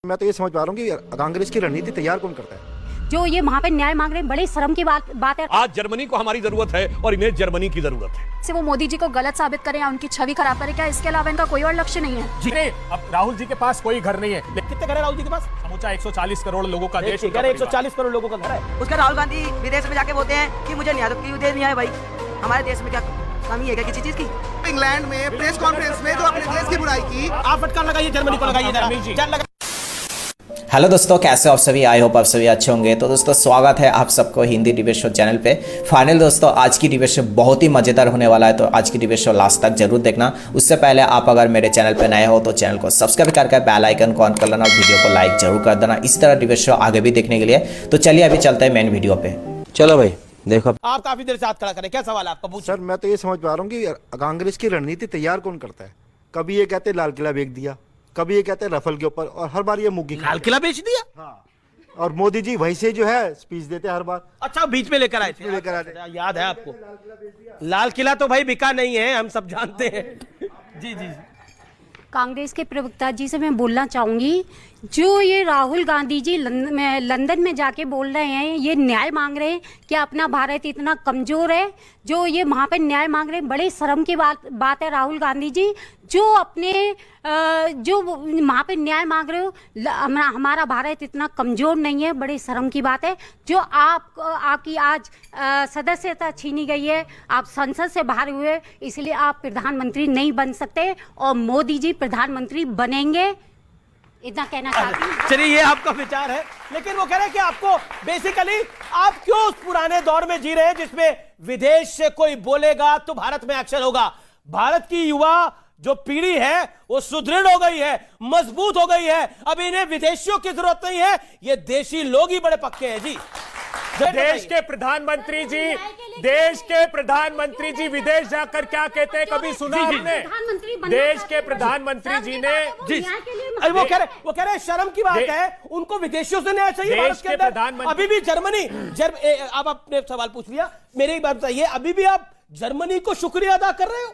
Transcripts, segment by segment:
मैं तो ये समझ पा रहा हूँ कि कांग्रेस की रणनीति तैयार कौन करता है। जो ये वहाँ पे न्याय मांग रहे हैं, बड़े शर्म की बात है। आज जर्मनी को हमारी जरूरत है और इन्हें जर्मनी की जरूरत है। से वो मोदी जी को गलत साबित करें या उनकी छवि खराब करें, क्या इसके अलावा इनका कोई और लक्ष्य नहीं है? जी नहीं, अब राहुल जी के पास कोई घर नहीं है। कितने घर है राहुल जी के पास? समूचा 140 करोड़ लोगों का देश, 140 करोड़ लोगों का घर है। उसका राहुल गांधी विदेश में जाके बोलते हैं कि मुझे न्याय दो, क्यों दे नहीं आए भाई? हमारे देश में क्या कमी है क्या किसी चीज की? इंग्लैंड में प्रेस कॉन्फ्रेंस में जो अपने देश की बुराई की, आप फटकार लगाइए जर्मनी को, लगाइए जरा। हेलो दोस्तों, कैसे हो आप सभी? आई होप आप सभी अच्छे होंगे। तो दोस्तों स्वागत है आप सबको हिंदी डिबेट शो चैनल पे। फाइनल दोस्तों आज की डिबेट शो बहुत ही मज़ेदार होने वाला है, तो आज की डिबेट शो लास्ट तक जरूर देखना। उससे पहले आप अगर मेरे चैनल पे नए हो तो चैनल को सब्सक्राइब करके बेल आइकन को ऑन कर लेना और वीडियो को लाइक जरूर कर देना, इसी तरह डिबेट शो आगे भी देखने के लिए। तो चलिए अभी चलते हैं मेन वीडियो पे। चलो भाई देखो, आप काफी देर से हाथ खड़ा करें, क्या सवाल है आपका? सर मैं तो ये समझ पा रहा हूँ कि कांग्रेस की रणनीति तैयार कौन करता है। कभी ये कहते लाल किला बेच दिया, कभी ये कहते रफल के ऊपर, और हर बार ये मुग्गी लाल किला बेच दिया। हाँ, और मोदी जी वहीं से जो है स्पीच देते हर बार। अच्छा, बीच में लेकर आए थे, लेकर आए थे, याद है आपको? लाल किला तो भाई बिका नहीं है, हम सब जानते हैं। जी जी। कांग्रेस के प्रवक्ता जी से मैं बोलना चाहूंगी, जो ये राहुल गांधी जी लंदन में जाके बोल रहे हैं, ये न्याय मांग रहे हैं कि अपना भारत इतना कमजोर है, जो ये वहाँ पे न्याय मांग रहे हैं, बड़े शर्म की बात है राहुल गांधी जी, जो अपने जो वहाँ पे न्याय मांग रहे हो। हमारा भारत इतना कमजोर नहीं है, बड़े शर्म की बात है। जो आपकी आज सदस्यता छीनी गई है, आप संसद से बाहर हुए, इसलिए आप प्रधानमंत्री नहीं बन सकते और मोदी जी प्रधानमंत्री बनेंगे, इतना कहना चाहती हूँ। चलिए, ये आपका विचार है, लेकिन वो कह रहे हैं कि आपको बेसिकली आप क्यों उस पुराने दौर में जी रहे हैं जिसमें विदेश से कोई बोलेगा तो भारत में एक्शन होगा। भारत की युवा जो पीढ़ी है वो सुदृढ़ हो गई है, मजबूत हो गई है। अब इन्हें विदेशियों की जरूरत नहीं है, ये देशी लोग ही बड़े पक्के हैं। जी, देश के प्रधानमंत्री जी विदेश जाकर क्या कहते हैं, कभी सुना आपने? देश के प्रधानमंत्री जी ने जी, वो कह रहे हैं शर्म की बात है, उनको विदेशियों से न्याय चाहिए। भारत के अंदर अभी भी जर्मनी अब आपने सवाल पूछ लिया, मेरी एक बात बताइए, अभी भी आप जर्मनी को शुक्रिया अदा कर रहे हो?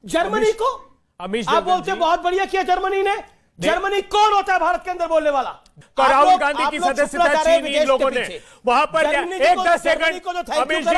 जर्मनी को आप बोलते बहुत बढ़िया किया जर्मनी ने। जर्मनी कौन होता है भारत के अंदर बोलने वाला? तो राहुल गांधी की सदस्यता छीनी इन लोगों ने वहां पर। एक 10 सेकंड अमित जी,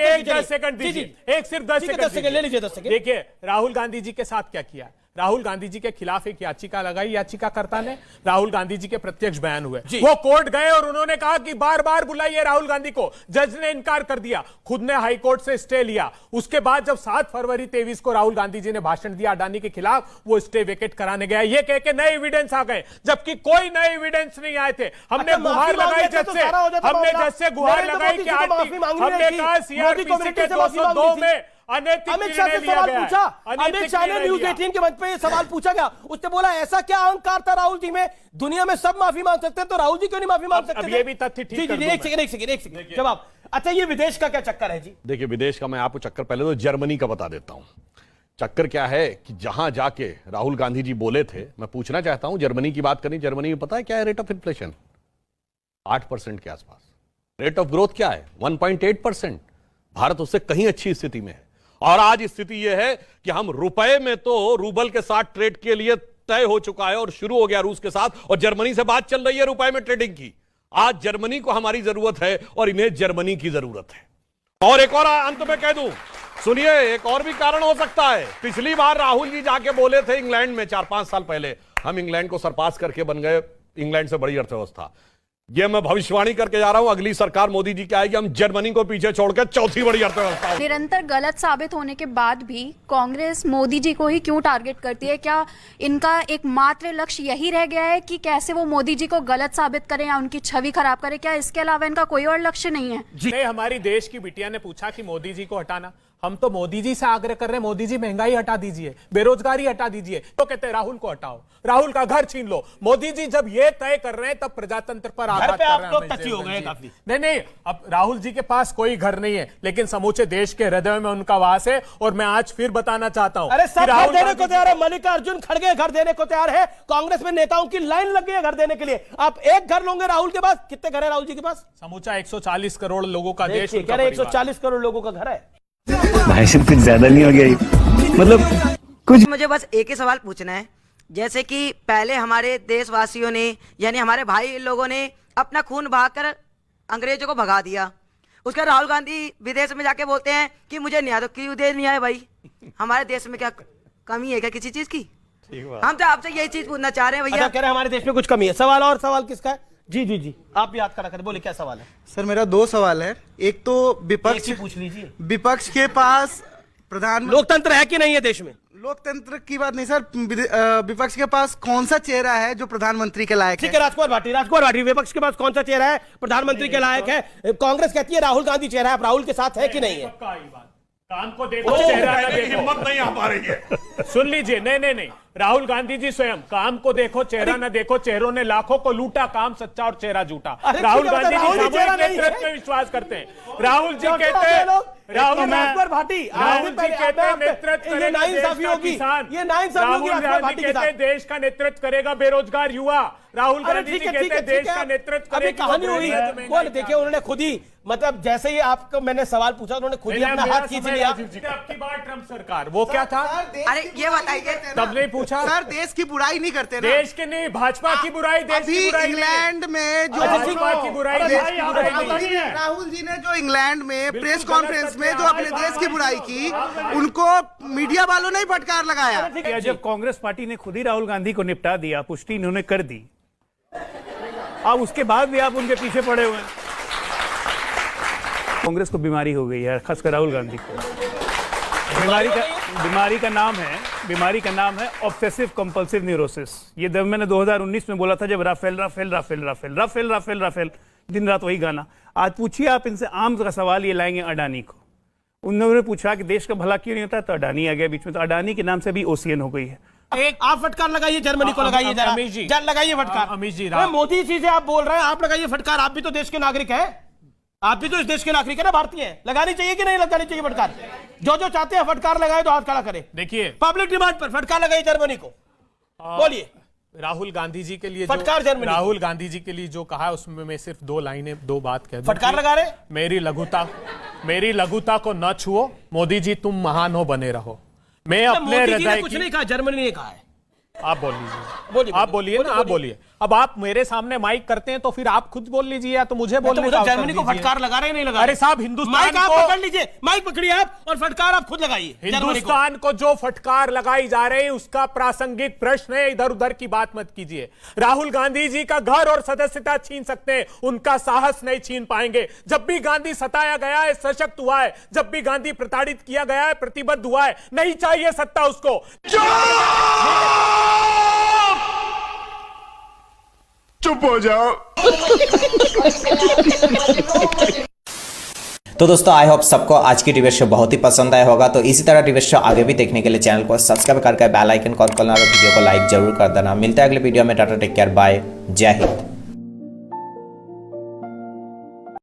एक 10 सेकंड दीजिए, एक सिर्फ 10 सेकंड ले लीजिए। 10 सेकंड देखिए राहुल गांधी जी के साथ क्या किया। राहुल गांधी जी के खिलाफ एक याचिका लगाई, याचिकाकर्ता ने, राहुल गांधी जी के प्रत्यक्ष बयान हुए, वो कोर्ट गए और उन्होंने कहा कि बार बार बुलाइए राहुल गांधी को। जज ने इनकार कर दिया, खुद ने हाई कोर्ट से स्टे लिया। उसके बाद जब 7 फरवरी 23 को राहुल गांधी जी ने भाषण दिया अडानी के खिलाफ, वो स्टे वेकेट कराने गया, ये कह के नए एविडेंस आ गए, जबकि कोई नए एविडेंस नहीं आए थे। हमने गुहार लगाई जज से, हमने जज से गुहार लगाई कि हमने कहा सीआरपीसी के 202 में अमित शाह से सवाल पूछा, अमित शाह ने न्यूज 18 के मंच पे सवाल पूछा गया, उसने बोला ऐसा क्या अहंकार था राहुल जी में, दुनिया में सब माफी मांग सकते हैं तो राहुल जी क्यों नहीं माफी मांग सकते? अब ये भी तथ्य ठीक कर दूं मैं। एक सेकंड जवाब। अच्छा, ये विदेश का क्या चक्कर है जी? देखिए, विदेश का मैं आपको चक्कर पहले तो जर्मनी का बता देता हूं। चक्कर क्या है कि जहां जाके राहुल गांधी जी बोले थे, मैं पूछना चाहता हूं, जर्मनी की बात करनी, जर्मनी में पता है क्या है रेट ऑफ इन्फ्लेशन? 8% के आसपास। रेट ऑफ ग्रोथ क्या है? 1.8%। भारत उससे कहीं अच्छी स्थिति में है। और आज स्थिति यह है कि हम रुपए में तो रूबल के साथ ट्रेड के लिए तय हो चुका है और शुरू हो गया रूस के साथ, और जर्मनी से बात चल रही है रुपए में ट्रेडिंग की। आज जर्मनी को हमारी जरूरत है और इन्हें जर्मनी की जरूरत है। और एक और अंत में कह दूं, सुनिए, एक और भी कारण हो सकता है। पिछली बार राहुल जी जाके बोले थे इंग्लैंड में 4-5 साल पहले, हम इंग्लैंड को सरपास करके बन गए इंग्लैंड से बड़ी अर्थव्यवस्था। ये मैं भविष्यवाणी करके जा रहा हूं, अगली सरकार मोदी जी की आएगी, हम जर्मनी को पीछे छोड़कर चौथी बड़ी अर्थव्यवस्था। निरंतर गलत साबित होने के बाद भी कांग्रेस मोदी जी को ही क्यों टारगेट करती है? क्या इनका एकमात्र लक्ष्य यही रह गया है कि कैसे वो मोदी जी को गलत साबित करें या उनकी छवि खराब करें? क्या इसके अलावा इनका कोई और लक्ष्य नहीं है? नहीं, हमारी देश की बिटिया ने पूछा कि मोदी जी को हटाना, हम तो मोदी जी से आग्रह कर रहे हैं, मोदी जी महंगाई हटा दीजिए, बेरोजगारी हटा दीजिए, तो कहते हैं राहुल को हटाओ, राहुल का घर छीन लो। मोदी जी जब ये तय कर रहे हैं तब प्रजातंत्र पर आघात कर रहे हैं। नहीं, अब राहुल जी के पास कोई घर नहीं है, लेकिन समूचे देश के हृदय में उनका वास है। और मैं आज फिर बताना चाहता हूं, अरे सब घर देने को तैयार है, मल्लिकार्जुन खड़गे घर देने को तैयार है, कांग्रेस में नेताओं की लाइन लग गई है घर देने के लिए। आप एक घर लोगे राहुल के पास? कितने घर है राहुल जी के पास? समूचा 140 करोड़ लोगों का देश, 140 करोड़ लोगों का घर है। भाई साहब कुछ ज्यादा नहीं हो गया? मतलब कुछ मुझे बस एक ही सवाल पूछना है, जैसे कि पहले हमारे देशवासियों ने यानी हमारे भाई लोगों ने अपना खून बहाकर अंग्रेजों को भगा दिया। उसका राहुल गांधी विदेश में जाके बोलते हैं कि मुझे न्याय दो, क्यों दे न्याय भाई? हमारे देश में क्या कमी है क्या किसी चीज की? हम तो आपसे यही चीज पूछना चाह रहे हैं भैया। कह रहे हैं हमारे देश में कुछ कमी है। सवाल और सवाल किसका है? जी जी जी, आप याद करा कर बोले क्या सवाल है? सर मेरा दो सवाल है। एक तो एक ही पूछ लीजिए। विपक्ष के पास प्रधानमंत्री लोकतंत्र है कि नहीं है देश में? लोकतंत्र की बात नहीं सर, विपक्ष के पास कौन सा चेहरा है जो प्रधानमंत्री के लायक ठीक है। राजकुमार भाटी, विपक्ष के पास कौन सा चेहरा है प्रधानमंत्री के लायक है? कांग्रेस कहती है राहुल गांधी चेहरा है, आप राहुल के साथ है कि नहीं है? काम को देखो, चेहरा ना देखो। हिम्मत नहीं आ पा रही है। सुन लीजिए, नहीं, राहुल गांधी जी स्वयं काम को देखो, चेहरा न देखो। चेहरों ने लाखों को लूटा, काम सच्चा और चेहरा झूठा। राहुल गांधी जी सामूहिक नेतृत्व में विश्वास करते हैं। राहुल जी कहते हैं देश का नेतृत्व करेगा बेरोजगार युवा। राहुल गांधी जी कहते हैं देश का नेतृत्व करेगा। कहानी हुई बोल, देखिए उन्होंने खुद ही मतलब जैसे ही आपको मैंने सवाल पूछा उन्होंने खुद ही अपना हाथ खींच लिया। आपकी बात ट्रम्प सरकार वो क्या था? अरे ये बताइए, तब नहीं पूछा। सर देश की बुराई नहीं करते ना। देश के नहीं, भाजपा की बुराई, देश की बुराई। इंग्लैंड में जो भाजपा की बुराई, देश की बुराई नहीं है। राहुल जी ने जो इंग्लैंड में प्रेस कॉन्फ्रेंस में जो अपने देश की बुराई की, उनको मीडिया वालों ने ही फटकार लगाया। जब कांग्रेस पार्टी ने खुद ही राहुल गांधी को निपटा दिया, पुष्टि इन्होंने कर दी, अब उसके बाद भी आप उनके पीछे पड़े हुए हैं। कांग्रेस को बीमारी हो गई है, खासकर राहुल गांधी को। बीमारी का नाम है ऑब्सेसिव कंपल्सिव न्यूरोसिस। ये मैंने 2019 में बोला था, जब राफेल दिन रात वही गाना। आज पूछिए आप इनसे, आम का सवाल ये लाएंगे अडानी को। उन्होंने पूछा कि देश का भला क्यों नहीं होता, तो अडानी आ गया बीच में। तो अडानी के नाम से भी ओसीएन हो गई है। एक आप फटकार लगाइए, जर्मनी को लगाइए, जरा लगाइए फटकार। अमित जी, मोदी जी से आप बोल रहे हैं, आप लगाइए फटकार। आप भी तो देश के नागरिक है, आप भी तो इस देश के नागरिक है ना, भारतीय है। लगानी चाहिए कि नहीं लगानी चाहिए फटकार? जो चाहते हैं फटकार लगाए तो हाथ खड़ा करें। देखिए, पब्लिक डिमांड पर फटकार लगाइए जर्मनी को। बोलिए। राहुल गांधी जी के लिए फटकार जर्मनी, राहुल गांधी जी के लिए जो कहा है उसमें मैं सिर्फ दो बात कह दूं। फटकार लगा रहे, मेरी लघुता को न छुओ। मोदी जी तुम महान हो, बने रहो। मैं अपने हृदय कुछ नहीं कहा, जर्मनी ने कहा है। आप बोल लीजिए, आप बोलिए ना, आप बोलिए। अब आप मेरे सामने माइक करते हैं तो फिर आप खुद बोल लीजिए, या तो मुझे बोलने का। जर्मनी को फटकार लगा रहे नहीं लगा? अरे साहब, हिंदुस्तान माइक आप पकड़ लीजिए, माइक पकड़िए आप और फटकार आप खुद लगाइए। हिंदुस्तान को जो फटकार लगाई जा रही है उसका प्रासंगिक प्रश्न है, इधर उधर की बात मत कीजिए। राहुल गांधी जी का घर और सदस्यता छीन सकते हैं, उनका साहस नहीं छीन पाएंगे। जब भी गांधी सताया गया है, सशक्त हुआ है। जब भी गांधी प्रताड़ित किया गया है, प्रतिबद्ध हुआ है। नहीं चाहिए सत्ता उसको। चुप हो जाओ। तो दोस्तों आई होप सबको आज की डिबेट शो बहुत ही पसंद आया होगा। तो इसी तरह डिबेट शो आगे भी देखने के लिए चैनल को सब्सक्राइब करके बेल आइकन कॉल करना और वीडियो को लाइक जरूर कर देना। मिलते हैं अगले वीडियो में। टाटा, टेक केयर, बाय, जय हिंद।